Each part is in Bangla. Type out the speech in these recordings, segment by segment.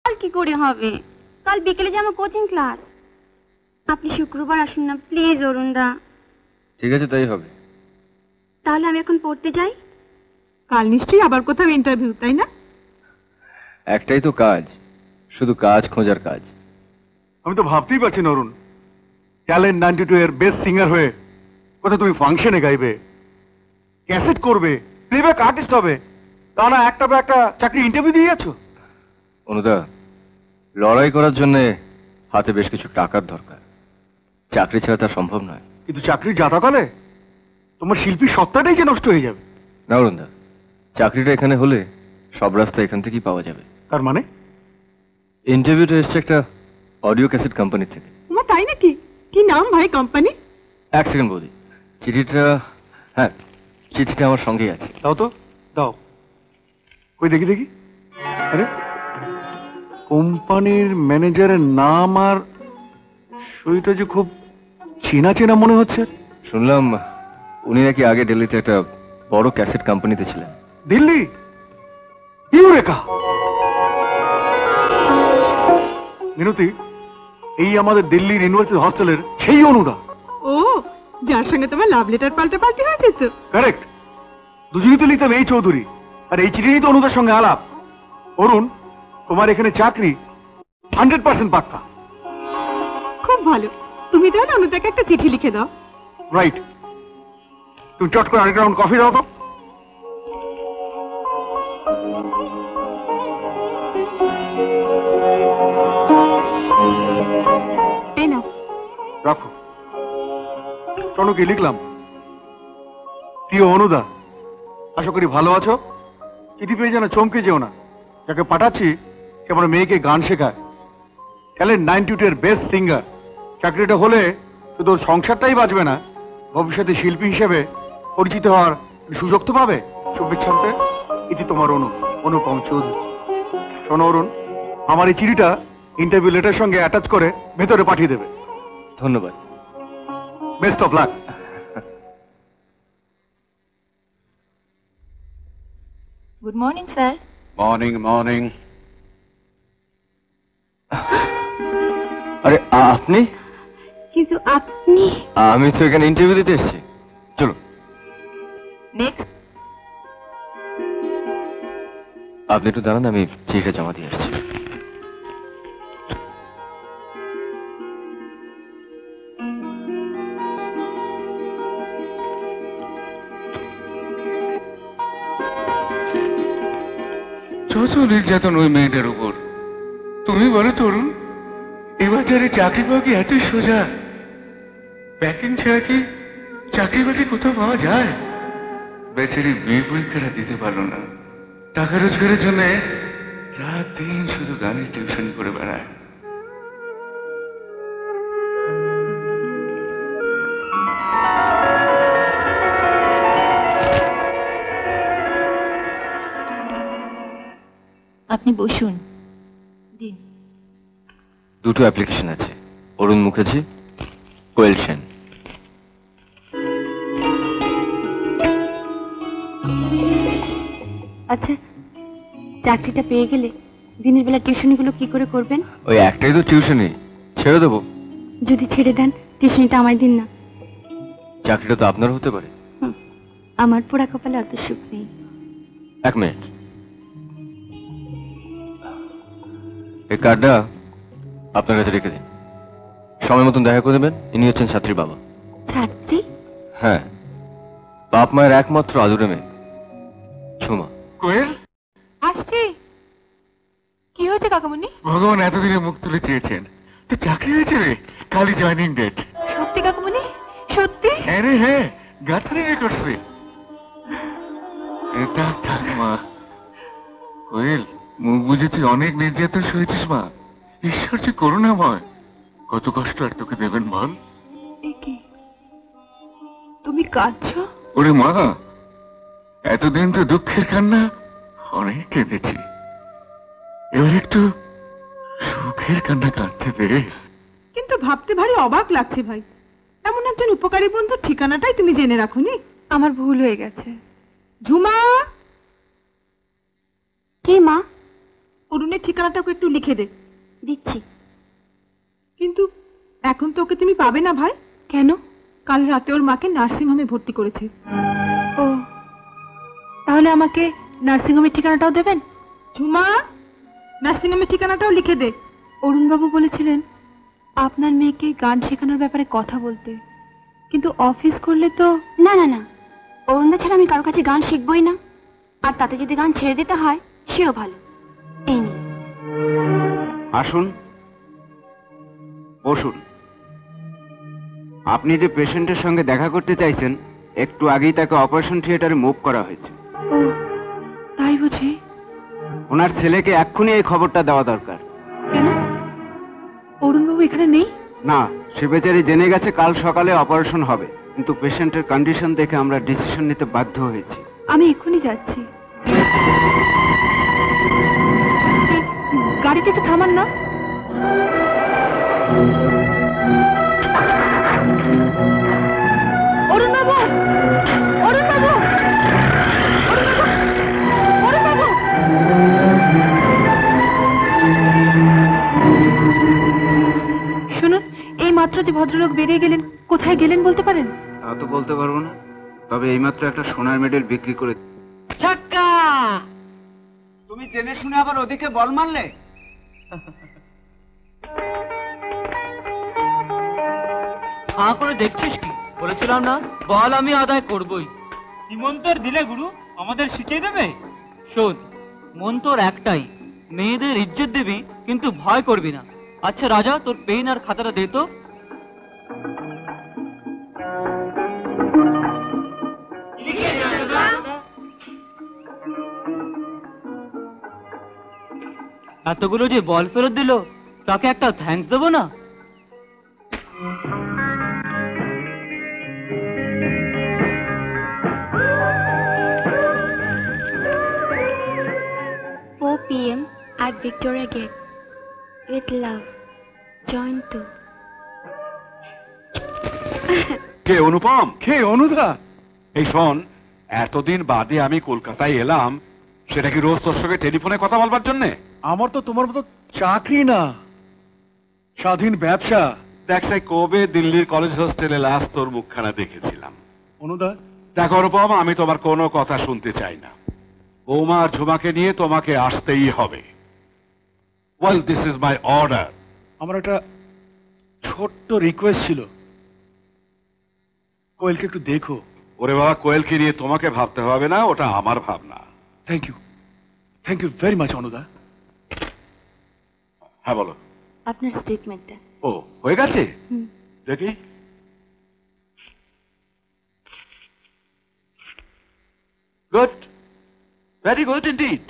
কাল কি করে হবে? কাল বিকেলে যে আমার কোচিং ক্লাস। আপনি শুক্রবার আসুন না প্লিজ অরুণদা। ঠিক আছে, তাই হবে। তাহলে আমি এখন পড়তে যাই। কাল নিশ্চয়ই আবার কোথাও ইন্টারভিউ, তাই না? একটাই তো কাজ, শুধু কাজ খোঁজার কাজ। আমি তো ভাবতেই পারছি না অরুণ, ট্যালেন্ট 92 এর বেস্ট সিঙ্গার হয়ে কোথাও তুমি ফাংশনে গাইবে, ক্যাসেট করবে, প্লেব্যাক আর্টিস্ট হবে, তা না একটা বা একটা চাকরি ইন্টারভিউ দিয়ে যাচ্ছ। অনুদা, লড়াই করার জন্য হাতে বেশ কিছু টাকার দরকার, চাকরি ছাড়া তা সম্ভব নয়। কিন্তু চাকরির জাতাকালে তোমার শিল্পী সত্তাটাই যে নষ্ট হয়ে যাবে। না অরুণদা, চাকরিটা এখানে হলে সব রাস্তা এখান থেকেই পাওয়া যাবে। তার মানে? ইন্টারভিউটা এসছে একটা অডিও ক্যাসেট কোম্পানি থেকে। তাই নাকি? কি নাম ভাই কোম্পানি? এক সেকেন্ড বৌদি, চিঠিটা, হ্যাঁ চিঠিটা আমার সঙ্গেই আছে। দাও তো, দাও। কই দেখি দেখি। আরে কোম্পানির ম্যানেজারের নাম আর সইটা যে খুব চেনা চেনা মনে হচ্ছে। শুনলাম উনি নাকি আগে দিল্লিতে একটা বড় ক্যাসেট কোম্পানিতে ছিলেন। দিল্লি? ইউরেকা! মিনতি, এই আমাদের দিল্লির ইউনিভার্সিটি হস্টেলের সেই অনুদা। ও, যার সঙ্গে তোমার লাভ লেটার পাল্টাপাল্টি হয়েছে তো? কারেক্ট। দুজনই তো লিখতাম এই চৌধুরী, আর এই চিঠিরই তো অনুদার সঙ্গে আলাপ। অরুণ, তোমার এখানে চাকরি 100% পাক্কা। খুব ভালো, তুমি তাহলে অনুদাকে একটা চিঠি লিখে দাও। রাইট। তুমি চট করে আরেক রাউন্ড কফি দাও তো। এই নাও। রাখো। শোনো কি লিখলাম। প্রিয় অনুদা, আশা করি ভালো আছো। চিঠি পেয়ে যেন চমকে যেও না। যাকে পাঠাচ্ছি সে আমার মেয়েকে গান শেখায়, ট্যালেন্ট 92 এর বেস্ট সিঙ্গার। চাকরিটা হলে শুধু ওর সংসারটাই বাঁচবে না, ভবিষ্যতে শিল্পী হিসেবে পরিচিত হওয়ার সুযোগ তো পাবে। শুভেচ্ছান্তে এটি তোমার অনুপম চৌধুরী। শোনো অরুণ, আমার এই চিঠিটা ইন্টারভিউ লেটার সঙ্গে অ্যাটাচ করে ভেতরে পাঠিয়ে দেবে। ধন্যবাদ। Best of luck. Good morning sir. Morning morning. আরে আপনি? কিন্তু আপনি? আমি তো এখানে ইন্টারভিউ দিতে এসেছি। চলো নেক্সট। আপনি একটু দাঁড়ান, আমি চিঠিটা জমা দিয়ে আসছি। যত নির্যাতন ওই মেয়েটার উপর। তুমি বলো তরুণ, এ বাজারে চাকরি পাওয়া কি এতই সোজা? ব্যাকিং ছাড়া কি চাকরি বাকরি কোথাও পাওয়া যায়? বেচারি বিয়ে পরীক্ষাটা দিতে পারলো না, টাকা রোজগারের জন্য রাত দিন শুধু গানের টিউশন করে বেড়ায়। আপনি বসুন। দিন। দুটো অ্যাপ্লিকেশন আছে, অরুণ মুখার্জি, কোয়েল সেন। আচ্ছা, চাকরিটা পেয়ে গেলে দিনের বেলা টিউশনিগুলো কি করে করবেন? ওই একটাই তো টিউশনি, ছেড়ে দেবো। যদি ছেড়ে দেন টিউশনিটা আমায় দিন না। চাকরিটা তো আপনার হতে পারে। আমার পোড়া কপালে অত সুখ নেই। এক মিনিট, এই কার্ডটা আপনার কাছে রেখে দিন, সময় মতন দেখা করে দেবেন। ইনি হচ্ছেন ছাত্রীর বাবা। ছাত্রী? হ্যাঁ, বাপ মায়ের একমাত্র আদুরে মেয়ে ঝুমা। কোয়েল আসছি। কি হয়েছে কাকামণি? ভগবান এতদিনে মুখ তুলে চেয়েছেন, তো চাকরি হয়েছে রে, কালই জয়নিং ডেট। সত্যি কাকামণি? সত্যি? হ্যাঁ রে, হ্যাঁ, গাঁথারি করছে। থাক মা। কোয়েল, মুখ বুঝে তুই অনেক নির্যাতন সয়েছিস মা। ঈশ্বর যে করুণাময়, কত কষ্ট আর তোকে দেবেন বল। তুমি কাঁদছো? ওরে মা, এতদিন তো দুঃখের কান্না অনেক কেঁদেছি, এবার একটু সুখের কান্না কাঁদতে দে। কিন্তু ভাবতে ভারী অবাক লাগছে ভাই, এমন একজন উপকারী বন্ধুর ঠিকানাটাই তুমি জেনে রাখোনি। আমার ভুল হয়ে গেছে। ঝুমা! কে মা? অরুণের নার্সিংহোমের ঠিকানাটাকে একটু লিখে দে। দিচ্ছি। কিন্তু এখন তো ওকে তুমি পাবে না ভাই। কেন? কাল রাতে ওর মাকে নার্সিংহোমে ভর্তি করেছে। ও, তাহলে আমাকে নার্সিংহোমের ঠিকানাটাও দেবেন? ঝুমা, নার্সিংহোমের ঠিকানাটাও লিখে দে। অরুণবাবু বলেছিলেন আপনার মেয়েকে গান শেখানোর ব্যাপারে কথা বলতে, কিন্তু অফিস করলে তো। না না না, অরুণদা ছাড়া আমি কারোর কাছে গান শিখবই না। আর তাতে যদি গান ছেড়ে দিতে হয় সেও ভালো। এই নিন। আসুন, বসুন। আপনি যে পেশেন্টের সঙ্গে দেখা করতে চাইছেন, একটু আগেই তাকে অপারেশন থিয়েটারে মুভ করা হয়েছে। ও, তাই বুঝি? ওনার ছেলেকে এক্ষুনি এই খবরটা দেওয়া দরকার। কেন? অরুণবাবু এখানে নেই? না, সে বেচারি জেনে গেছে কাল সকালে অপারেশন হবে, কিন্তু পেশেন্টের কন্ডিশন দেখে আমরা ডিসিশন নিতে বাধ্য হয়েছি। আমি এক্ষুনি যাচ্ছি। গাড়িটা একটু থামান না। অরুণবাবু, অরুণবাবু, অরুণবাবু, শুনুন, এই মাত্র যে ভদ্রলোক বেরিয়ে গেলেন, কোথায় গেলেন বলতে পারেন? তা তো বলতে পারবো না, তবে এইমাত্র একটা সোনার মেডেল বিক্রি করে। তুমি জেনে শুনে আবার ওদিকে বল মারলে? হাঁ করে দেখছিস কি? বলেছিলাম না, বল আমি আদায় করবই। নিমন্তর দিলে গুরু আমাদের শিখিয়ে দেবে। শোন, মন তোর একটাই, মেয়েদের ইজ্জত দিবি কিন্তু ভয় করবি না। আচ্ছা রাজা, তোর পেন আর খাতাটা দে তো। এতগুলো যে বল ফেরত দিল, তাকে একটা থ্যাঙ্কস দেবো না? PM at Victoria Gate. With love, John 2. কে অনুপম? কে অনুদা? এই শোন, এতদিন বাদে আমি কলকাতায় এলাম, সেটা কি রোজ তোর সঙ্গে টেলিফোনে কথা বলবার জন্যে? আমার তো তোমার মতো চাকরি না, স্বাধীন ব্যবসা। দেখ, সেই কবে দিল্লির কলেজ হোস্টেলে লাস্ট তোর মুখখানা দেখেছিলাম। অনুদা, দেখো অনুপম, আমি তোমার কোনো কথা শুনতে চাই না। বৌমা আর ঝুমাকে নিয়ে তোমাকে আসতেই হবে। Well, this is my order. আমার একটা ছোট্ট রিকোয়েস্ট ছিল, কোয়েলকে একটু দেখো। ওরে বাবা, কোয়েলকে নিয়ে তোমাকে ভাবতে হবে না, ওটা আমার ভাবনা। থ্যাংক ইউ ভেরি মাচ অনুদা। হ্যাঁ বলো। আপনার স্টেটমেন্টটা। ও, হয়ে গেছে? দেখি। Good, very good indeed.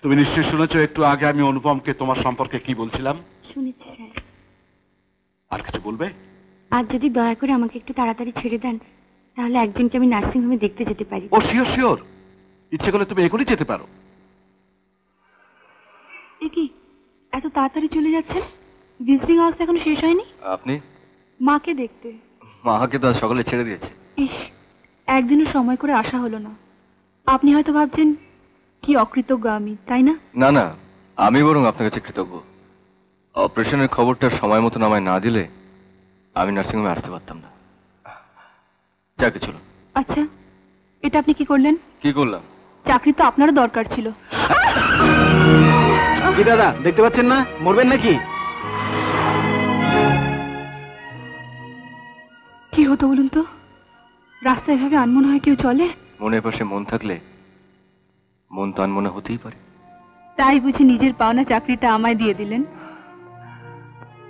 তুমি নিশ্চয়ই শুনেছ একটু আগে আমি অনুপমকে তোমার সম্পর্কে কি বলছিলাম। শুনেছি স্যার। আর কিছু বলবে? আর যদি দয়া করে আমাকে একটু তাড়াতাড়ি ছেড়ে দেন, তাহলে একজনকে আমি নার্সিং হোমে দেখতে যেতে পারি। ও শিওর শিওর, ইচ্ছে করলে তুমি এখনই যেতে পারো। এ কি, এত তাড়াতাড়ি চলে যাচ্ছেন? ভিজিটিং আওয়ার্স এখনো শেষ হয়নি। আপনি? মাকে দেখতে। মাকে তো আজ সকালে ছেড়ে দিয়েছে। ইস, একদিনও সময় করে আসা হলো না। আপনি হয়তো ভাবছেন কি অকৃতজ্ঞ আমি, তাই না? না না, আমি বরং আপনার কাছে কৃতজ্ঞ। অপারেশনের খবরটা সময় মতো আমায় না দিলে আমি নার্সিংহোমে আসতে পারতাম না। যাকে চলো। আচ্ছা, এটা আপনি কি করলেন? কি করলাম? চাকরি তো আপনারও দরকার ছিল। কি দাদা, দেখতে পাচ্ছেন না মরবেন নাকি? কি হতো বলুন তো, রাস্তায় এভাবে আনমনে হয় কেউ চলে? মনের পাশে মন থাকলে মন তো আনমনে হতেই পারে। তাই বুঝি নিজের পাওনা চাকরিটা আমায় দিয়ে দিলেন?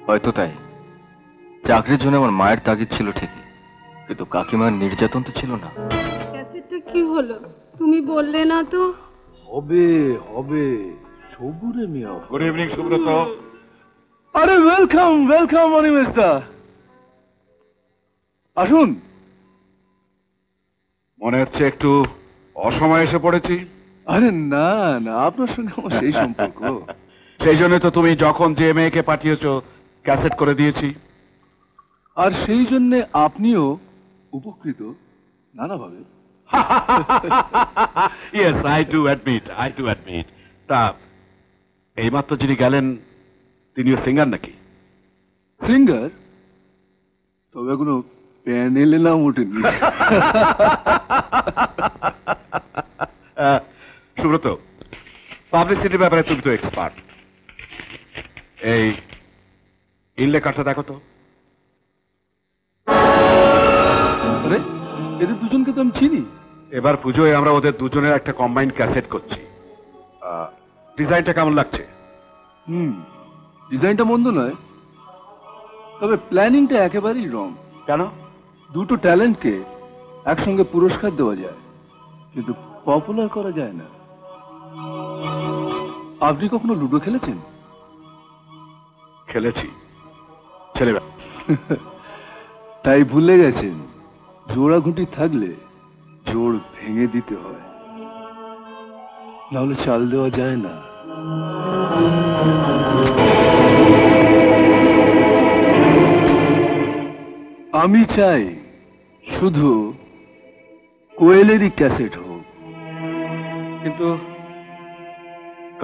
হয়তো তাই। চাকরির জন্য আমার মায়ের তাগিদ ছিল ঠিকই, কিন্তু কাকিমার নির্যাতন তো ছিল না। ক্যাসেটটা কি হলো? তুমি বললে না তো। হবে হবে, সবুরে মিয়া। Good evening Subrata. আরে ওয়েলকাম অনিমেশদা, আসুন। মনে হচ্ছে একটু অসময়ে এসে পড়েছি। আরে না না, আপনার সঙ্গে আমার সেই সম্পর্ক। সেই জন্য তো তুমি যখন যে মেয়েকে পাঠিয়েছো ক্যাসেট করে দিয়েছি। আর সেই জন্য আপনিও উপকৃত নানাভাবে। Yes, I do admit. তা এইমাত্র যিনি গেলেন তিনিও সিঙ্গার নাকি? সিঙ্গার? তবে কোনো প্যানেলে নাম ওঠেনি। সুব্রত, পাবলিসিটির ব্যাপারে তুমি তো এক্সপার্ট। এই ইনলে কার্ডটা দেখো তো। আরে এদের দুজনকে তো আমি চিনি। এবার পুজোয় আমরা ওদের দুজনের একটা কম্বাইন্ড ক্যাসেট করছি। ডিজাইনটা কেমন লাগছে? ডিজাইনটা মন্দ নয়, তবে প্ল্যানিংটা একেবারেই রং। কেন? দুটো ট্যালেন্টকে একসঙ্গে পুরস্কার দেওয়া যায়, কিন্তু পপুলার করা যায় না। আপনি কখনো লুডো খেলেছেন? খেলেছি ছেলেবেলা। তাই ভুলে গেছেন, জোড়া ঘুঁটি থাকলে জোড় ভেঙে দিতে হয়, নাহলে চাল দেওয়া যায় না। আমি চাই শুধু কোয়েলেরই ক্যাসেট হোক। কিন্তু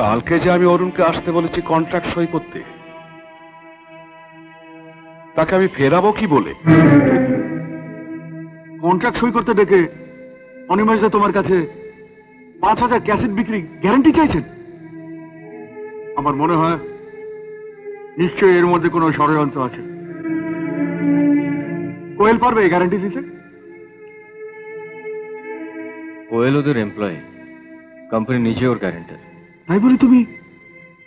কালকে যে আমি অরুণকে আসতে বলেছি কন্ট্রাক্ট সই করতে, তাকে আমি ফেরাবো কি বলে? কন্ট্রাক্ট সই করতে ডেকে অনিমেষ দা তোমার কাছে 5,000 ক্যাসেট বিক্রি গ্যারান্টি চাইছেন। আমার মনে হয় নিশ্চয়ই এর মধ্যে কোনো ষড়যন্ত্র আছে। কোয়েল পারবে এই গ্যারান্টি দিতে? কোয়েল ওদের এমপ্লয়ি, কোম্পানি নিজে ওর গ্যারেন্টার। তাই বলে তুমি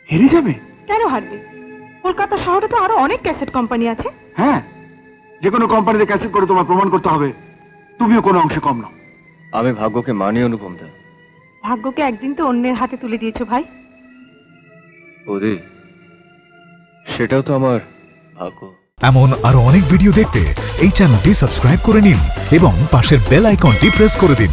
হেরে যাবে? কেন হারবে? কলকাতা শহরে তো আরো অনেক ক্যাসেট কোম্পানি আছে। হ্যাঁ, যে কোনো কোম্পানিতে ক্যাসেট করে তোমার প্রমাণ করতে হবে তুমিও কোনো অংশে কম নাও। আমি ভাগ্যকে মানি অনুপম দা। ভাগ্যকে একদিন তো অন্যের হাতে তুলে দিয়েছো ভাই। ওদি, সেটাও তো আমার ভাগ্য। এমন আরো অনেক ভিডিও দেখতে এই চ্যানেলটি সাবস্ক্রাইব করে নিন এবং পাশের বেল আইকনটি প্রেস করে দিন।